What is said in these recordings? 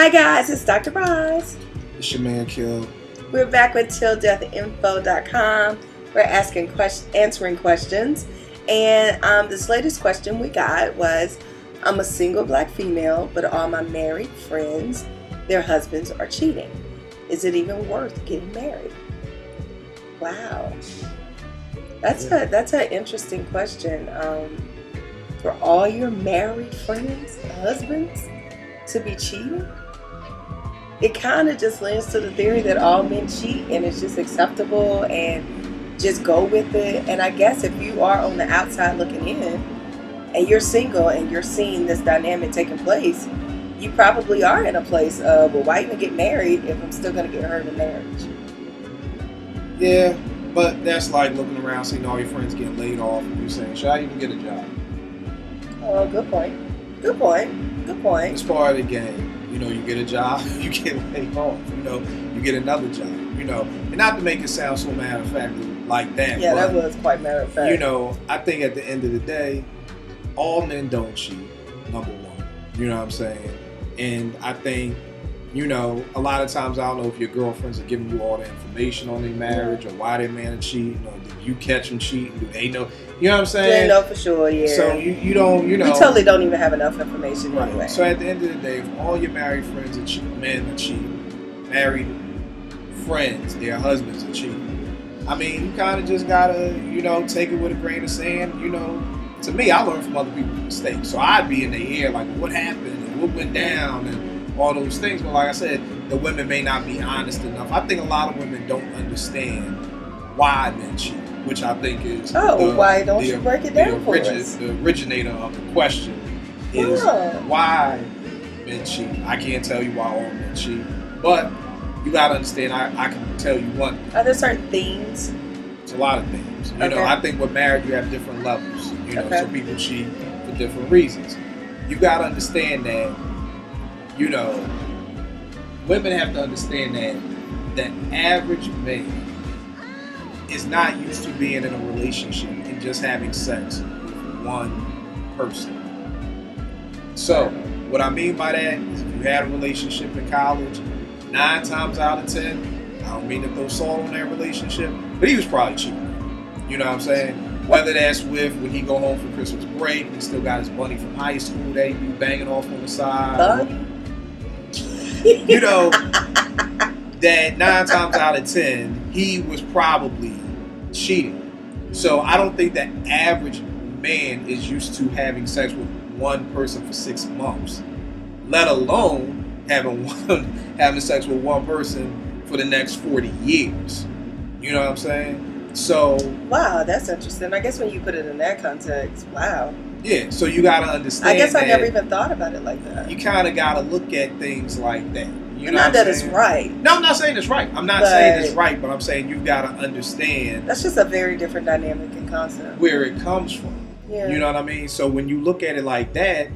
Hi guys, it's Dr. Roz. It's your man Kil. We're back with TilDeathInfo.com. We're answering questions. And this latest question we got was, I'm a single black female, but all my married friends, their husbands are cheating. Is it even worth getting married? Wow. That's an interesting question. For all your married friends, husbands, to be cheating? It kind of just lends to the theory that all men cheat and it's just acceptable and just go with it. And I guess if you are on the outside looking in and you're single and you're seeing this dynamic taking place, you probably are in a place of, well, why even get married if I'm still going to get hurt in marriage? Yeah, but that's like looking around, seeing all your friends getting laid off and you saying, should I even get a job? Oh, good point. It's part of the game. You know, you get a job, you get laid off. You know, you get another job. You know, and not to make it sound so matter of fact like that. Yeah, but, that was quite matter of fact. You know, I think at the end of the day, all men don't cheat. Number one, you know what I'm saying? And I think, you know, a lot of times I don't know if your girlfriends are giving you all the information on their marriage or why their man is cheating, or did you catch them cheating? Do they know? You know what I'm saying? They know for sure, yeah. So you don't, you know. We totally don't even have enough information right. anyway. So at the end of the day, if all your married friends are cheating, men are cheating, married friends, their husbands are cheating, I mean, you kind of just gotta, you know, take it with a grain of sand. You know, to me, I learn from other people's mistakes. So I'd be in the ear like, what happened and what went down and all those things. But like I said, the women may not be honest enough. I think a lot of women don't understand why men cheat, which I think is why don't you break it down for us? The originator of the question is why men cheat. I can't tell you why all men cheat, but you gotta understand. I can tell you one. Are there certain themes? It's a lot of things. You know, I think with marriage you have different levels. You know, so people cheat for different reasons. You gotta understand that. You know, women have to understand that the average man is not used to being in a relationship and just having sex with one person. So, what I mean by that is if you had a relationship in college, 9 times out of 10, I don't mean to throw salt on that relationship, but he was probably cheating. You know what I'm saying? Whether that's with when he go home for Christmas break, and he still got his buddy from high school that he be banging off on the side. You know, that 9 times out of 10, he was probably cheating. So I don't think that average man is used to having sex with one person for 6 months, let alone having sex with one person for the next 40 years. You know what I'm saying? So wow, that's interesting. I guess when you put it in that context, wow. Yeah, so you gotta understand. I guess I never even thought about it like that. You kind of gotta look at things like that. You know not that it's right. No, I'm not saying it's right. I'm not saying it's right, but I'm saying you've got to understand. That's just a very different dynamic and concept. Where it comes from. Yeah. You know what I mean? So when you look at it like that,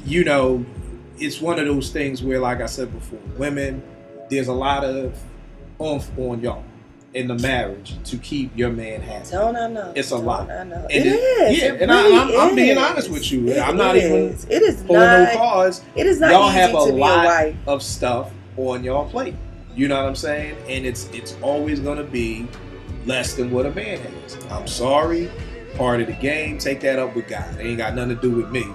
you know, it's one of those things where, like I said before, women, there's a lot of oomph on y'all in the marriage to keep your man happy. Don't I know? It's a lot. I know. And it is. Yeah, it and really I'm being honest with you. I'm not even It is pulling not, no cards. It is not y'all easy have a to be lot a wife. of stuff on your plate. You know what I'm saying? And it's always gonna be less than what a man has. I'm sorry, part of the game. Take that up with God. It ain't got nothing to do with me.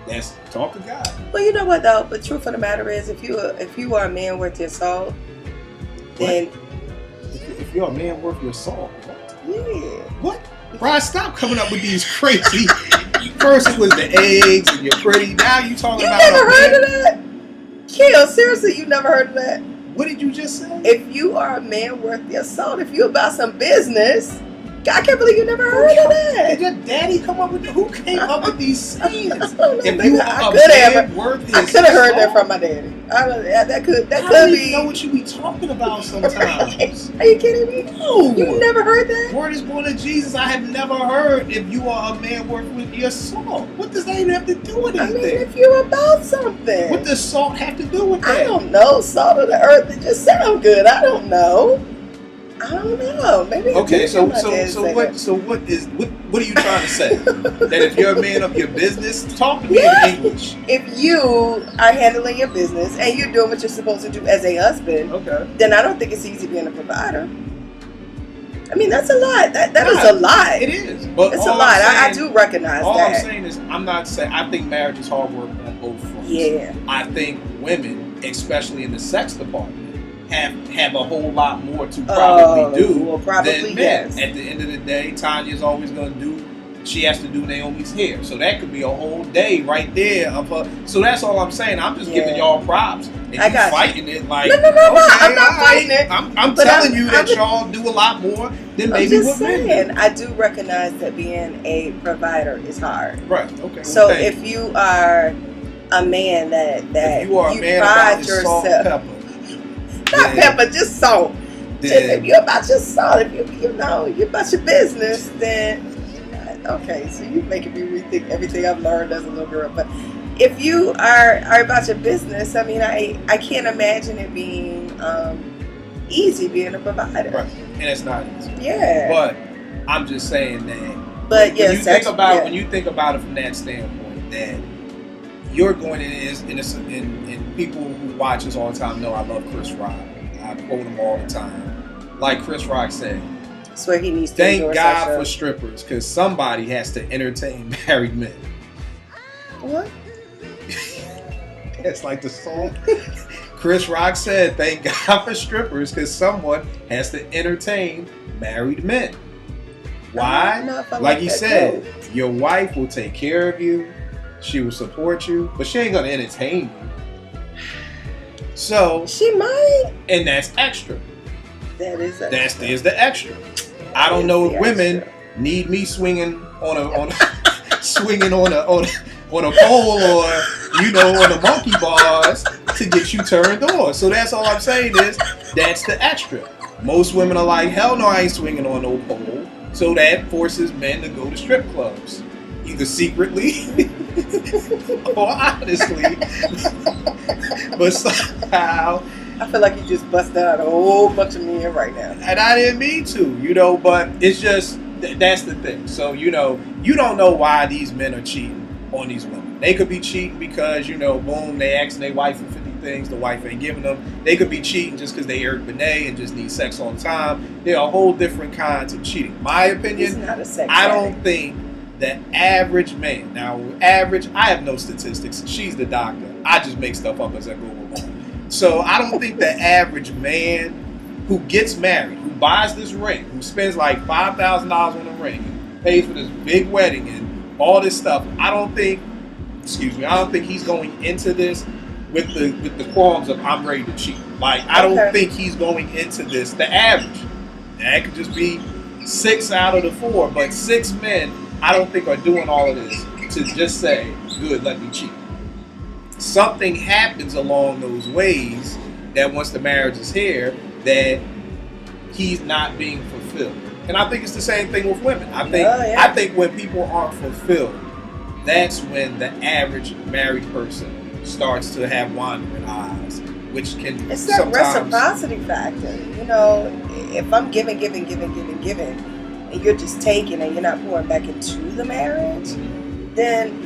That's talk to God. Well, you know what though? The truth of the matter is, if you are a man worth your salt, then if you're a man worth your salt, what? Yeah. What? Brian, stop coming up with these crazy. First it was the eggs and you're pretty. Now you talking about. You never heard of that? Kil, seriously, you never heard of that? What did you just say? If you are a man worth your salt, if you about some business, I can't believe you never heard of that. Did your daddy come up with who came up with these sayings? If you are a man worth his salt, I could have heard that from my daddy. That could be. Know what you be talking about sometimes. Are you kidding me? No. You never heard that? Word is born of Jesus. I have never heard if you are a man worth with your salt. What does that even have to do with anything? I mean, if you're about something. What does salt have to do with that? I don't know. Salt of the earth, it just sounds good. I don't know. I don't know. Maybe. Okay, so what are you trying to say? That if you're a man of your business, talk to me in English. If you are handling your business and you're doing what you're supposed to do as a husband, then I don't think it's easy being a provider. I mean, that's a lot. That is a lot. It is. But it's a lot. I do recognize all that. I'm saying is, I'm not saying, I think marriage is hard work on both fronts. Yeah. I think women, especially in the sex department, have a whole lot more to probably do than men. At the end of the day, Tanya's always going to do, she has to do Naomi's hair. So that could be a whole day right there of her. So that's all I'm saying. I'm just giving y'all props. And you fighting it like, no, I'm not fighting it. I'm telling you that y'all do a lot more than maybe what men do. I do recognize that being a provider is hard. Right, okay. So if you are a man that you are a man pride about yourself. Salt, pepper. Not pepper, just salt. If you're about your salt, if you're about your business, then okay. So you're making me rethink everything I've learned as a little girl. But if you are about your business, I mean, I can't imagine it being easy being a provider. Right, and it's not easy. Yeah. But I'm just saying that. But when you think about it from that standpoint, that you're going in people who watch us all the time know I love Chris Rock. I quote him all the time. Like Chris Rock said, that's where he needs to thank God for strippers, because somebody has to entertain married men. What? It's like the song. Chris Rock said, thank God for strippers, because someone has to entertain married men. Why? Like he said, your wife will take care of you. She will support you, but she ain't gonna entertain you. So she might, and that's extra. That is extra. That's the extra. I don't know if women need me swinging on a pole or on the monkey bars to get you turned on. So that's all I'm saying is that's the extra. Most women are like, hell no, I ain't swinging on no pole. So that forces men to go to strip clubs, either secretly or honestly. But somehow, I feel like you just busted out a whole bunch of men right now. And I didn't mean to, but it's just, that's the thing. So, you don't know why these men are cheating on these women. They could be cheating because, boom, they asking their wife for 50 things, the wife ain't giving them. They could be cheating just because they Eric Benet and just need sex all the time. There are whole different kinds of cheating. My opinion, I don't think the average man, now average, I have no statistics. She's the doctor. I just make stuff up as I go along. So I don't think the average man who gets married, who buys this ring, who spends like $5,000 on a ring, and pays for this big wedding and all this stuff, I don't think he's going into this with the qualms of I'm ready to cheat. Like, I don't think he's going into this, the average. That could just be 6 out of the 4, but 6 men I don't think are doing all of this to just say, good, let me cheat. Something happens along those ways that once the marriage is here, that he's not being fulfilled. And I think it's the same thing with women. I think when people aren't fulfilled, that's when the average married person starts to have wandering eyes, which can it's that reciprocity factor. If I'm giving, and you're just taking and you're not pouring back into the marriage, then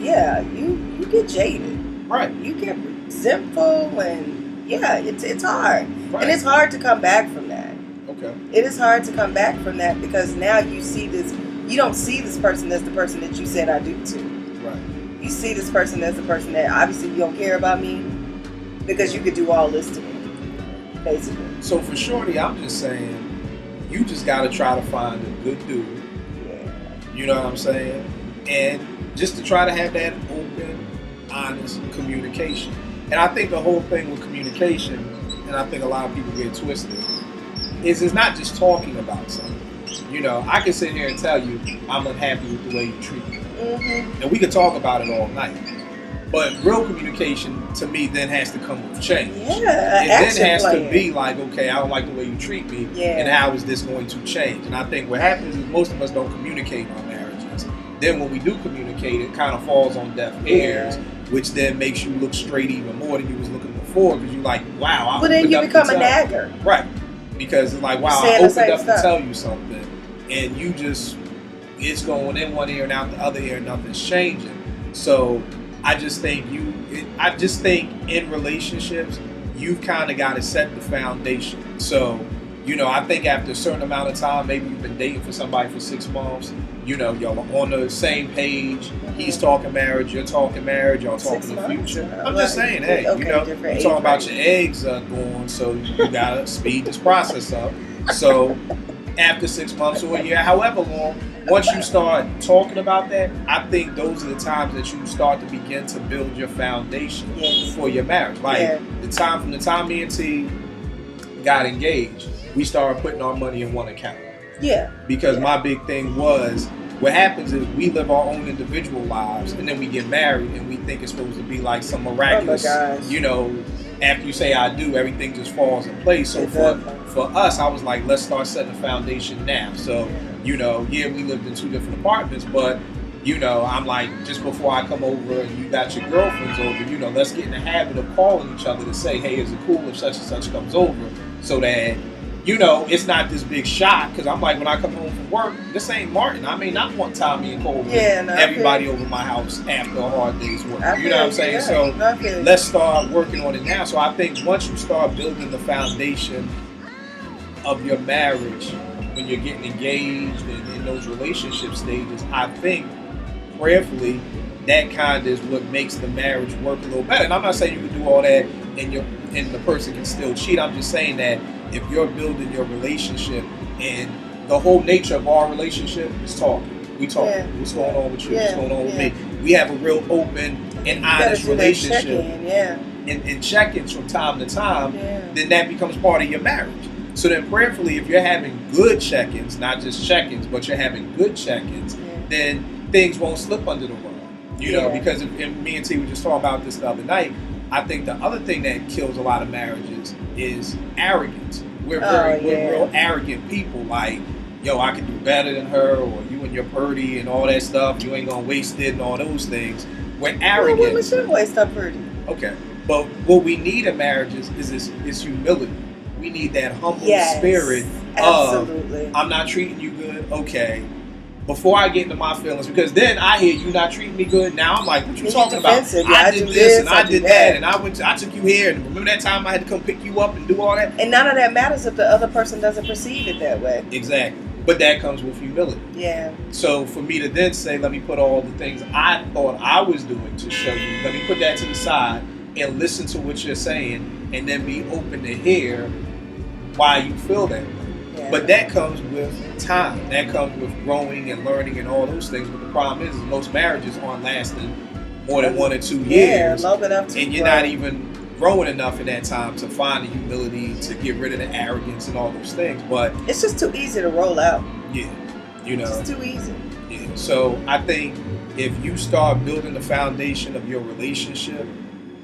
you get jaded. Right. You get resentful, and it's hard. Right. And it's hard to come back from that. Okay. It is hard to come back from that because now you see this, you don't see this person as the person that you said I do to. Right. You see this person as the person that obviously you don't care about me because you could do all this to me, basically. So for Shorty, I'm just saying, you just got to try to find a good dude. Yeah. You know what I'm saying? And just to try to have that open, honest communication. And I think the whole thing with communication, and I think a lot of people get twisted, is it's not just talking about something. I can sit here and tell you I'm unhappy with the way you treat me. Mm-hmm. And we could talk about it all night. But real communication, to me, then has to come with change. Yeah, it then has to be like, okay, I don't like the way you treat me, and how is this going to change? And I think what happens is most of us don't communicate in our marriages. Then when we do communicate, it kind of falls on deaf ears, which then makes you look straight even more than you was looking before, because you're like, wow. But then you become a nagger. Right. Because it's like, wow, I opened up to tell you something, and you just, it's going in one ear and out the other ear, and nothing's changing. So I just think in relationships, you've kind of got to set the foundation. So, you know, I think after a certain amount of time, maybe you've been dating for somebody for 6 months, you know, y'all are on the same page. He's talking marriage, you're talking marriage, y'all talking the future. I'm just saying, hey, you know, you're talking about your eggs going, so you got to speed this process up. So after 6 months or a year, however long, once you start talking about that, I think those are the times that you start to begin to build your foundation for your marriage. Like from the time me and T got engaged, we started putting our money in one account. Yeah. Because my big thing was, what happens is we live our own individual lives, and then we get married, and we think it's supposed to be like some miraculous, you know, after you say I do, everything just falls in place. So for us, I was like, let's start setting a foundation now. So, you know, we lived in 2 different apartments, but, you know, I'm like, just before I come over and you got your girlfriends over, you know, let's get in the habit of calling each other to say, hey, is it cool if such and such comes over? So that, you know, it's not this big shock, because I'm like, when I come home from work, this ain't Martin. I may not want Tommy and Cole everybody over my house after a hard day's work. You know what I'm saying? So let's start working on it now. So I think once you start building the foundation of your marriage, when you're getting engaged and in those relationship stages, I think prayerfully that kind of is what makes the marriage work a little better. And I'm not saying you can do all that and the person can still cheat. I'm just saying that if you're building your relationship, and the whole nature of our relationship is talking. We talk. What's going on with you? What's going on with me? We have a real open and honest relationship. And check-ins from time to time, then that becomes part of your marriage. So then prayerfully, if you're having good check-ins, not just check-ins, but you're having good check-ins, then things won't slip under the rug. You know, because and me and T were just talking about this the other night. I think the other thing that kills a lot of marriages is arrogance. We're real arrogant people. Like, yo, I can do better than her, or you and your purdy and all that stuff. You ain't gonna waste it and all those things. We're arrogant. Well, we should waste our purdy. Okay, but what we need in marriages is humility. We need that humble spirit of, I'm not treating you good. Okay. Before I get into my feelings, because then I hear you not treating me good. Now I'm like, what you talking about? I did this and I did that, and I took you here, and remember that time I had to come pick you up and do all that? And none of that matters if the other person doesn't perceive it that way. Exactly. But that comes with humility. Yeah. So for me to then say, let me put all the things I thought I was doing to show you, let me put that to the side and listen to what you're saying, and then be open to hear why you feel that way. But that comes with time. That comes with growing and learning and all those things. But the problem is most marriages aren't lasting more than 1 or 2 years. Long enough to and you're not even growing enough in that time to find the humility, to get rid of the arrogance and all those things. But it's just too easy to roll out. Yeah. You know. It's too easy. Yeah. So I think if you start building the foundation of your relationship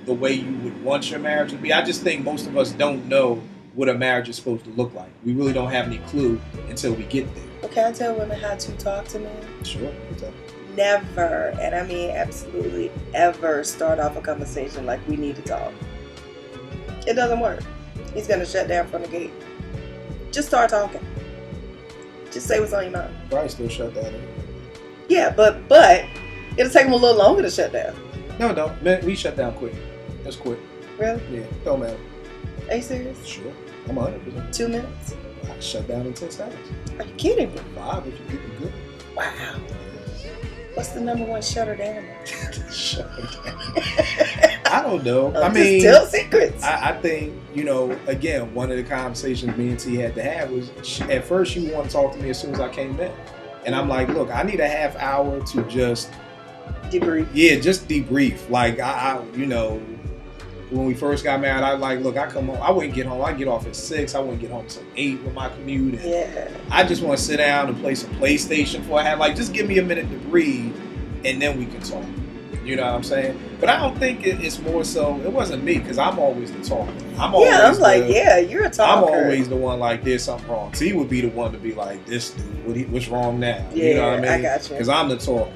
the way you would want your marriage to be, I just think most of us don't know what a marriage is supposed to look like. We really don't have any clue until we get there. Well, can I tell women how to talk to men? Sure. Never, and I mean absolutely ever, start off a conversation like we need to talk. It doesn't work. He's going to shut down from the gate. Just start talking. Just say what's on your mind. Probably still shut down. Yeah, but it'll take him a little longer to shut down. No, man, we shut down quick. That's quick. Really? Yeah, don't matter. Are you serious? Sure. I'm 100%. 2 minutes? I shut down in 10 seconds. Are you kidding me? 5 if you get me good. Wow. What's the number one shutter down? Shut down. I don't know. I mean, tell secrets. I think, you know, again, one of the conversations me and T had to have was, at first she would want to talk to me as soon as I came in. And I'm like, look, I need a half hour to just debrief. Yeah, just debrief. Like, I you know, when we first got married, I like, look, I come home, I wouldn't get home. I get off at 6. I wouldn't get home until 8 with my commute. And I just want to sit down and play some PlayStation before I have, like, just give me a minute to breathe, and then we can talk. You know what I'm saying? But I don't think it's more so, it wasn't me, because I'm always the talker. You're a talker. I'm always the one like, there's something wrong. T would be the one to be like, this dude, what's wrong now? Yeah, you know what I mean? I got you. Because I'm the talker.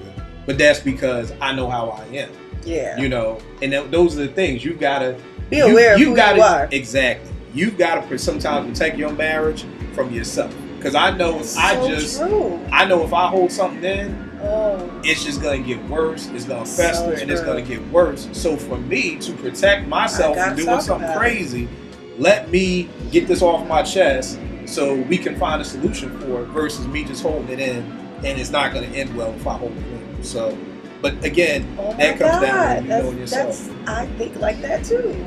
But that's because I know how I am. Yeah. You know, and those are the things you gotta be aware of who you are. Exactly. you've got to sometimes protect your marriage from yourself. Because I know if I hold something in, it's just going to get worse. It's going to fester and it's going to get worse. So for me to protect myself from doing something crazy, let me get this off my chest so we can find a solution for it versus me just holding it in, and it's not going to end well if I hold it in. So, but again, that comes down to you knowing yourself. I think like that too.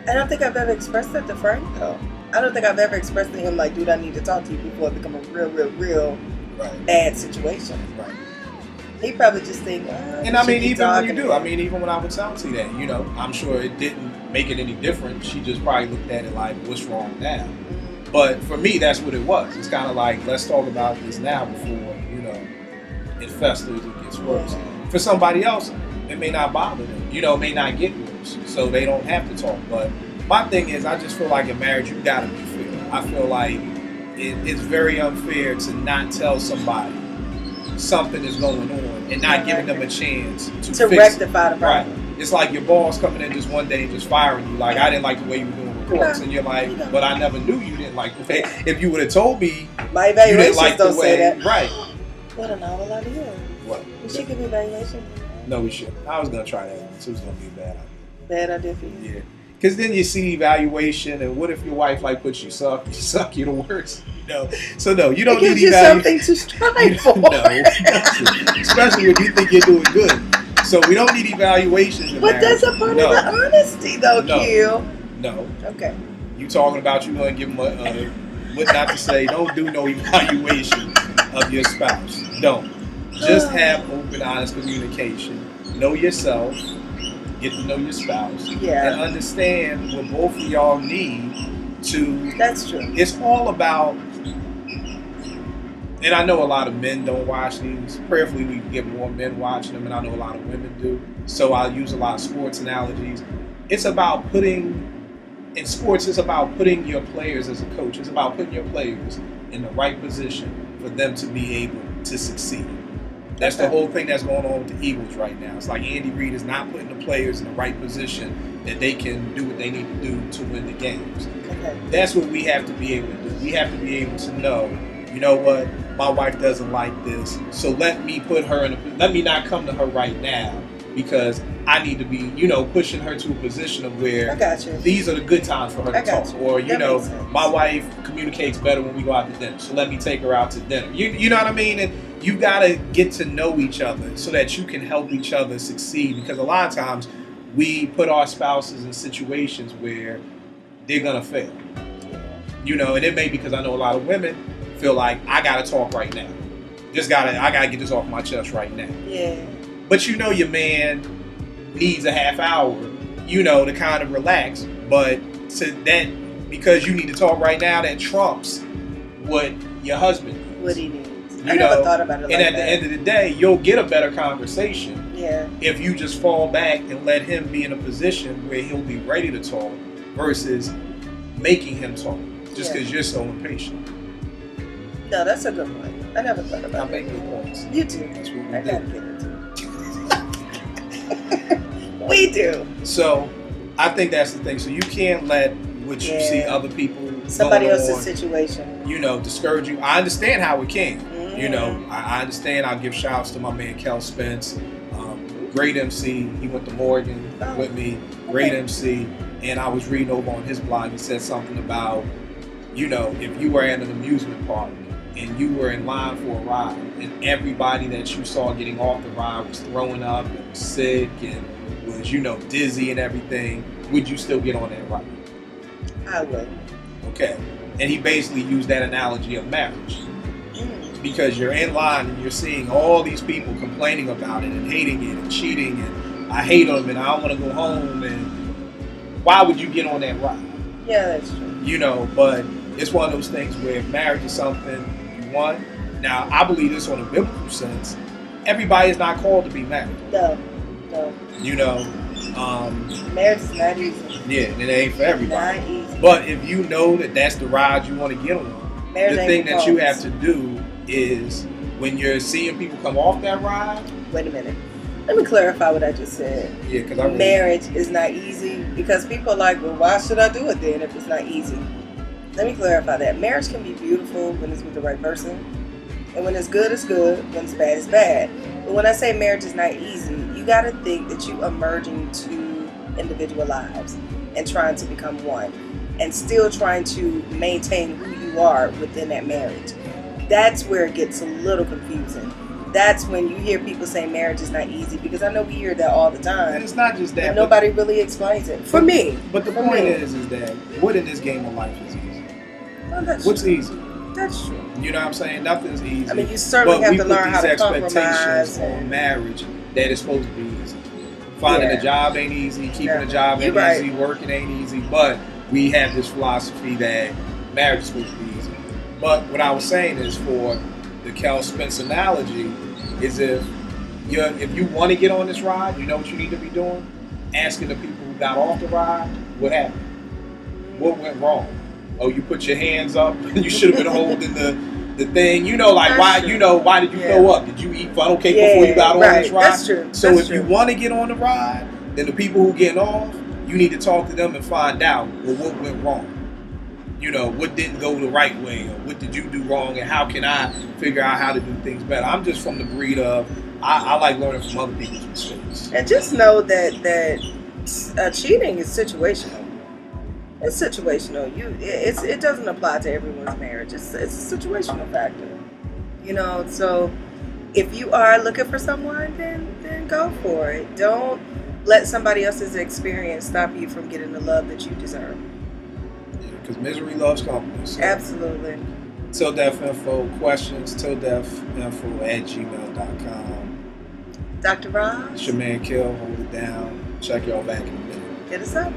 I don't think I've ever expressed that to Frank though. I don't think I've ever expressed to him like, dude, I need to talk to you before it becomes a real bad situation. Right. He probably just think, and I mean, even when you do, I mean, even when I would tell T that, you know, I'm sure it didn't make it any different. She just probably looked at it like, what's wrong now? Mm-hmm. But for me, that's what it was. It's kind of like, let's talk about this now before, you know, it festers, it gets worse. Yeah. For somebody else, it may not bother them. You know, it may not get worse, so they don't have to talk. But my thing is, I just feel like in marriage, you got to be fair. I feel like it's very unfair to not tell somebody something is going on and not giving them a chance to fix rectify the problem. Right. It's like your boss coming in just one day and just firing you. Like, I didn't like the way you were doing reports. And you're like, but I never knew you didn't like the way. If you would have told me my evaluations like don't say that. Right. What a novel idea. What? We should give evaluation. No, we shouldn't. I was going to try that one. So it was going to be a bad idea. Bad idea for you? Yeah. Because then you see evaluation, and what if your wife like puts you suck, you're the worst. No, so no, you don't need evaluation. Something to strive for. No, especially when you think you're doing good. So we don't need evaluations. But that's a part of the honesty, though, Kil. No. Okay. You talking about you going to give them what not to say? Don't do no evaluation of your spouse. Don't. Just have open, honest communication. Know yourself. Get to know your spouse. Yeah. And understand what both of y'all need to. That's true. It's all about. And I know a lot of men don't watch these. Prayerfully, we can get more men watching them, and I know a lot of women do. So I'll use a lot of sports analogies. It's about in sports, it's about putting your players as a coach. It's about putting your players in the right position for them to be able to succeed. That's the whole thing that's going on with the Eagles right now. It's like Andy Reid is not putting the players in the right position that they can do what they need to do to win the games. Okay. That's what we have to be able to do. We have to be able to know, you know what, my wife doesn't like this, so let me not come to her right now because I need to be, you know, pushing her to a position of where these are the good times for her to talk. Or, you know, my wife communicates better when we go out to dinner, so let me take her out to dinner. You know what I mean? And you got to get to know each other so that you can help each other succeed, because a lot of times we put our spouses in situations where they're going to fail. You know, and it may be because I know a lot of women feel like I got to talk right now. I got to get this off my chest right now. Yeah. But you know your man needs a half hour, you know, to kind of relax. But to that, because you need to talk right now, that trumps what your husband needs. What he needs. I never thought about it like that. And at the end of the day, you'll get a better conversation if you just fall back and let him be in a position where he'll be ready to talk versus making him talk just because you're so impatient. No, that's a good point. I never thought about it. I make good points. You do. That's what we do. I gotta get into it. We do. So, I think that's the thing. So you can't let what you see other people somebody else's situation, you know, discourage you. I understand how it can. Mm-hmm. You know, I understand. I'll give shouts to my man Kel Spence, great MC. He went to Morgan with me. Great MC. And I was reading over on his blog. He said something about, you know, if you were at an amusement park and you were in line for a ride and everybody that you saw getting off the ride was throwing up and was sick and was, you know, dizzy and everything, would you still get on that ride? I would. Okay. And he basically used that analogy of marriage. Because you're in line and you're seeing all these people complaining about it and hating it and cheating and I hate them and I don't want to go home, and why would you get on that ride? Yeah, that's true. You know, but it's one of those things where if marriage is something you want. Now, I believe this on a biblical sense. Everybody is not called to be married. No. You know, marriage is not easy. Yeah, and it ain't for everybody. Not easy. But if you know that that's the ride you want to get on, marriage the thing that you have to do is when you're seeing people come off that ride. Wait a minute. Let me clarify what I just said. Yeah, because marriage is not easy, because people are like, well, why should I do it then if it's not easy? Let me clarify that. Marriage can be beautiful when it's with the right person. And when it's good, it's good. When it's bad, it's bad. But when I say marriage is not easy, you got to think that you are merging two individual lives and trying to become one. And still trying to maintain who you are within that marriage. That's where it gets a little confusing. That's when you hear people say marriage is not easy, because I know we hear that all the time. And it's not just that. But nobody really explains it. For me. But the point is that what in this game of life is easy? Well, what's easy? That's true. You know what I'm saying? Nothing's easy. I mean, you certainly have to learn how to compromise. But we put these expectations on marriage that it's supposed to be easy. Finding a job ain't easy. Keeping a job ain't easy. Working ain't easy. But we have this philosophy that marriage is supposed to be easy. But what I was saying is, for the Kel Spence analogy, is if you want to get on this ride, you know what you need to be doing? Asking the people who got off the ride, what happened? What went wrong? Oh, you put your hands up. You should have been holding the thing. You know, like, why? You know, why did you throw up? Did you eat funnel cake before you got on this ride? That's true. So if you want to get on the ride, then the people who getting off, you need to talk to them and find out, well, what went wrong? You know, what didn't go the right way, or what did you do wrong, and how can I figure out how to do things better? I'm just from the breed of, I like learning from other people's mistakes. And just know that cheating is situational. It's situational. It doesn't apply to everyone's marriage. It's a situational factor. You know, so if you are looking for someone, then go for it. Don't let somebody else's experience stop you from getting the love that you deserve. Because misery loves company. So. Absolutely. TilDeathInfo questions, TilDeathInfo@gmail.com. Dr. Roz? It's your man Kil, hold it down. Check y'all back in a minute. Hit us up.